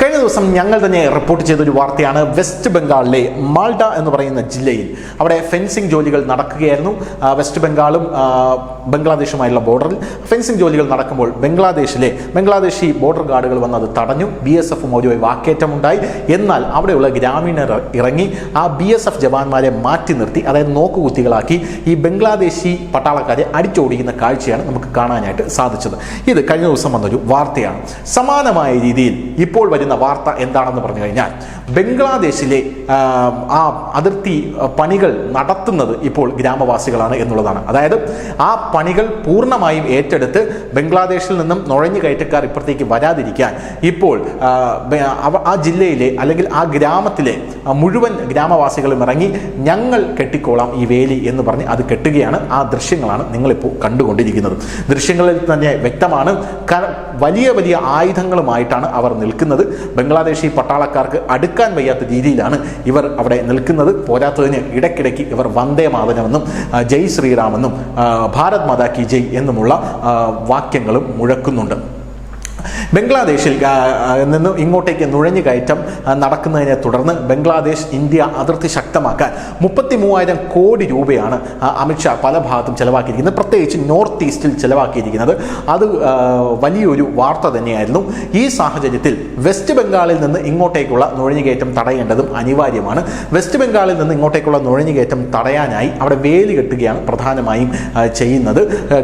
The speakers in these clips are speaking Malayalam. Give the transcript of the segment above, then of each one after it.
കഴിഞ്ഞ ദിവസം ഞങ്ങൾ തന്നെ റിപ്പോർട്ട് ചെയ്തൊരു വാർത്തയാണ്. വെസ്റ്റ് ബംഗാളിലെ മാൾഡ എന്ന് പറയുന്ന ജില്ലയിൽ അവിടെ ഫെൻസിംഗ് ജോലികൾ നടക്കുകയായിരുന്നു. വെസ്റ്റ് ബംഗാളും ബംഗ്ലാദേശുമായുള്ള ബോർഡറിൽ ഫെൻസിംഗ് ജോലികൾ നടക്കുമ്പോൾ ബംഗ്ലാദേശി ബോർഡർ ഗാർഡുകൾ വന്ന് അത് തടഞ്ഞു. BSFുമായി വാക്കേറ്റമുണ്ടായി. എന്നാൽ അവിടെയുള്ള ഗ്രാമീണർ ഇറങ്ങി ആ BSF ജവാന്മാരെ മാറ്റി നിർത്തി, അതായത് നോക്കുകുത്തികളാക്കി ഈ ബംഗ്ലാദേശി പട്ടാളക്കാരെ അടിച്ചോടിക്കുന്ന കാഴ്ചയാണ് നമുക്ക് കാണാനായിട്ട് സാധിച്ചത്. ഇത് കഴിഞ്ഞ ദിവസം വന്നൊരു വാർത്തയാണ്. സമാനമായ രീതിയിൽ ഇപ്പോൾ വരുന്ന വാർത്ത എന്താണെന്ന് പറഞ്ഞു കഴിഞ്ഞാൽ, ബംഗ്ലാദേശിലെ ആ അതിർത്തി പണികൾ നടത്തുന്നത് ഇപ്പോൾ ഗ്രാമവാസികളാണ് എന്നുള്ളതാണ്. അതായത് ആ പണികൾ പൂർണ്ണമായും ഏറ്റെടുത്ത് ബംഗ്ലാദേശിൽ നിന്നും നുഴഞ്ഞു കയറ്റക്കാർ ഇപ്പുറത്തേക്ക് വരാതിരിക്കാൻ ഇപ്പോൾ ആ ജില്ലയിലെ അല്ലെങ്കിൽ ആ ഗ്രാമത്തിലെ മുഴുവൻ ഗ്രാമവാസികളും ഇറങ്ങി ഞങ്ങൾ കെട്ടിക്കോളാം ഈ വേലി എന്ന് പറഞ്ഞ് അത് കെട്ടുകയാണ്. ആ ദൃശ്യങ്ങളാണ് നിങ്ങളിപ്പോൾ കണ്ടുകൊണ്ടിരിക്കുന്നത്. ദൃശ്യങ്ങളിൽ തന്നെ വ്യക്തമാണ്, വലിയ വലിയ ആയുധങ്ങളുമായിട്ടാണ് അവർ നിൽക്കുന്നത്. ബംഗ്ലാദേശി പട്ടാളക്കാർക്ക് അടുക്കാൻ വയ്യാത്ത രീതിയിലാണ് ഇവർ അവിടെ നിൽക്കുന്നത്. പോരാത്തതിന് ഇടയ്ക്കിടയ്ക്ക് ഇവർ വന്ദേ മാതരമെന്നും ജയ് ശ്രീറാമെന്നും ഭാരത് മാതാ കി ജയ് എന്നുമുള്ള വാക്യങ്ങളും മുഴക്കുന്നുണ്ട്. ബംഗ്ലാദേശിൽ നിന്ന് ഇങ്ങോട്ടേക്ക് നുഴഞ്ഞു കയറ്റം നടക്കുന്നതിനെ തുടർന്ന് ബംഗ്ലാദേശ് ഇന്ത്യ അതിർത്തി ശക്തമാക്കാൻ 33,000 കോടി രൂപയാണ് അമിത്ഷാ പല ഭാഗത്തും ചെലവാക്കിയിരിക്കുന്നത്. പ്രത്യേകിച്ച് നോർത്ത് ഈസ്റ്റിൽ ചെലവാക്കിയിരിക്കുന്നത്. അത് വലിയൊരു വാർത്ത തന്നെയായിരുന്നു. ഈ സാഹചര്യത്തിൽ വെസ്റ്റ് ബംഗാളിൽ നിന്ന് ഇങ്ങോട്ടേക്കുള്ള നുഴഞ്ഞുകയറ്റം തടയേണ്ടതും അനിവാര്യമാണ്. വെസ്റ്റ് ബംഗാളിൽ നിന്ന് ഇങ്ങോട്ടേക്കുള്ള നുഴഞ്ഞുകയറ്റം തടയാനായി അവിടെ വേലി കെട്ടുകയാണ് പ്രധാനമായും ചെയ്യുന്നത്.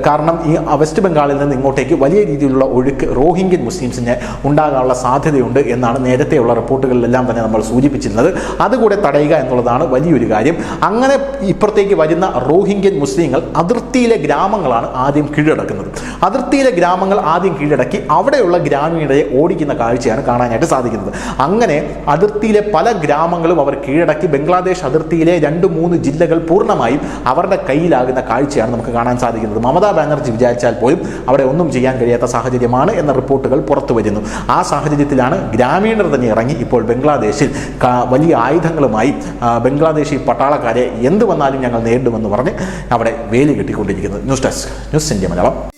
കാരണം ഈ വെസ്റ്റ് ബംഗാളിൽ നിന്ന് ഇങ്ങോട്ടേക്ക് വലിയ രീതിയിലുള്ള ഒഴുക്ക് റോഹിംഗ്യൻ മുസ്ലിംസിന് ഉണ്ടാകാനുള്ള സാധ്യതയുണ്ട് എന്നാണ് നേരത്തെയുള്ള റിപ്പോർട്ടുകളിലെല്ലാം തന്നെ നമ്മൾ സൂചിപ്പിച്ചിരുന്നത്. അതുകൂടെ തടയുക എന്നുള്ളതാണ് വലിയൊരു കാര്യം. അങ്ങനെ ഇപ്പുറത്തേക്ക് വരുന്ന റോഹിംഗ്യൻ മുസ്ലിങ്ങൾ അതിർത്തിയിലെ ഗ്രാമങ്ങളാണ് ആദ്യം കീഴടക്കുന്നത്. അതിർത്തിയിലെ ഗ്രാമങ്ങൾ ആദ്യം കീഴടക്കി അവിടെയുള്ള ഗ്രാമീണരെ ഓടിക്കുന്ന കാഴ്ചയാണ് കാണാനായിട്ട് സാധിക്കുന്നത്. അങ്ങനെ അതിർത്തിയിലെ പല ഗ്രാമങ്ങളും അവർ കീഴടക്കി ബംഗ്ലാദേശ് അതിർത്തിയിലെ 2-3 ജില്ലകൾ പൂർണ്ണമായും അവരുടെ കയ്യിലാകുന്ന കാഴ്ചയാണ് നമുക്ക് കാണാൻ സാധിക്കുന്നത്. മമതാ ബാനർജി വിചാരിച്ചാൽ പോലും അവിടെ ഒന്നും ചെയ്യാൻ കഴിയാത്ത സാഹചര്യമാണ് എന്ന റിപ്പോർട്ടുകൾ പുറത്തു വരുന്നു. ആ സാഹചര്യത്തിലാണ് ഗ്രാമീണർ തന്നെ ഇറങ്ങി ഇപ്പോൾ ബംഗ്ലാദേശിൽ വലിയ ആയുധങ്ങളുമായി ബംഗ്ലാദേശി പട്ടാളക്കാരെ എന്ത് വന്നാലും ഞങ്ങൾ നേരിടുമെന്ന് പറഞ്ഞ് അവിടെ വേലി കെട്ടിക്കൊണ്ടിരിക്കുന്നത്. News desk, news India Malayalam.